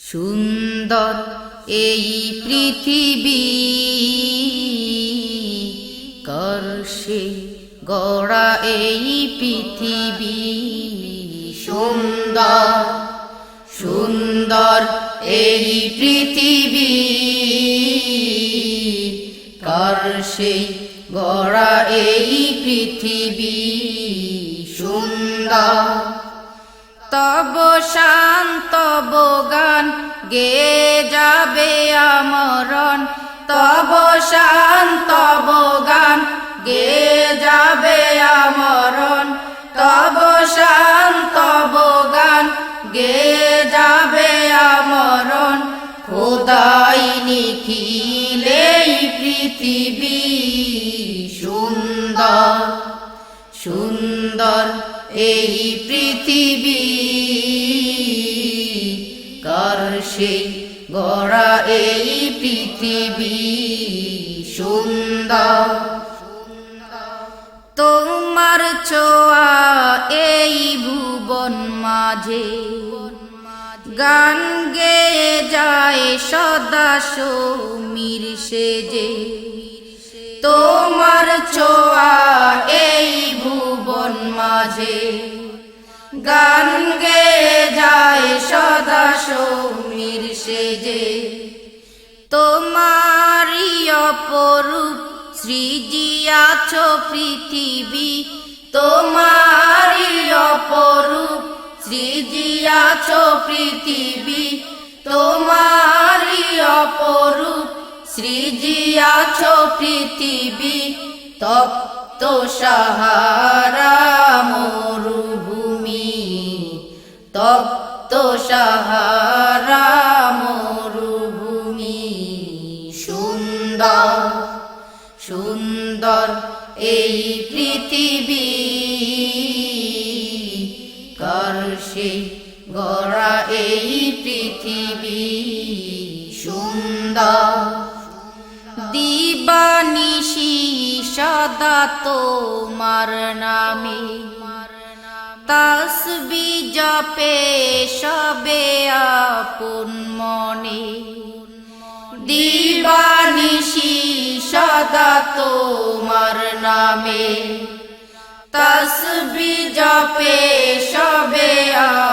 সুন্দর এই পৃথিবী করছে গড়া এই পৃথিবী সুন্দর সুন্দর এই পৃথিবী করছে গড়া এই পৃথিবী সুন্দর তব শান্ত গান গে যাবে আমরণ তব শান্ত গান গে যাবে আমরণ তব শান্ত গান গে যাবে আমরণ খোদাই নিখিল এই পৃথিবী সুন্দর সুন্দর এই পৃথিবী করছে গড়া এই পৃথিবী সুন্দর তোমার ছোঁয়া এই ভুবন মাঝে গান গেয়ে যায় সদা সমীর সেজে তোমার ছোঁয়া এই ভুবন মাঝে গান গেয়ে যায় সদা সমীর সেজে তোমারই অপরূপ সৃজিয়াছ পৃথিবী তোমারই অপরূপ সৃজিয়াছ পৃথিবী তোমারই অপরূপ সৃজিয়াছ পৃথিবী তপ্ত সাহারা মরুভূমি তপ্ত সাহারা মরুভূমি সুন্দর সুন্দর এই পৃথিবী করছে গড়া এই পৃথিবী সুন্দর দিবানিশি সদা তোমার নামে তসবি জপে সবে আপন মনে দিবানিশি সদা তোমার নামে তসবি জপে সবে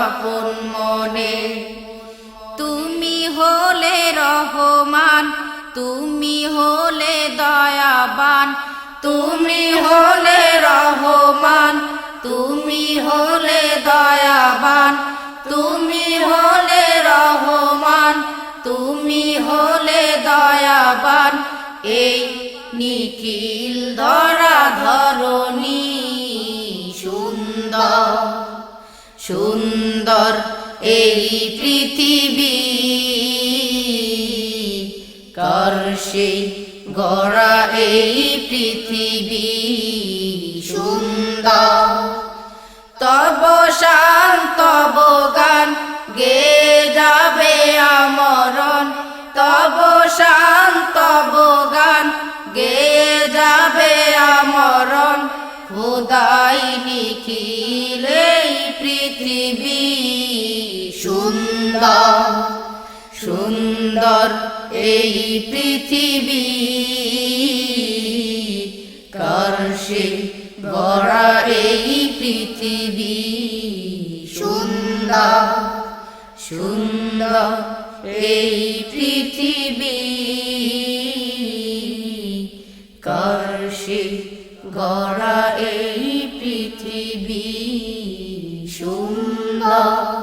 আপন মনে তুমি হলে রহমান তুমি হলে দয়াবান তুমি হলে রহমান তুমি হলে দয়াবান তুমি হলে রহমান তুমি হলে দয়াবান এই নিখিল ধরা ধরণী সুন্দর সুন্দর এই পৃথিবী করছে গড়া এই পৃথিবী সুন্দর তব শান্ত গান গে যাবে আমরণ তব শান্ত গান গে যাবে আমরণ খোদাই নিখিল এই পৃথিবী সুন্দর সুন্দর এই পৃথিবী করছে গড়া এই পৃথিবী সুন্দর সুন্দর এই পৃথিবী করছে গড়া এই পৃথিবী সুন্দর।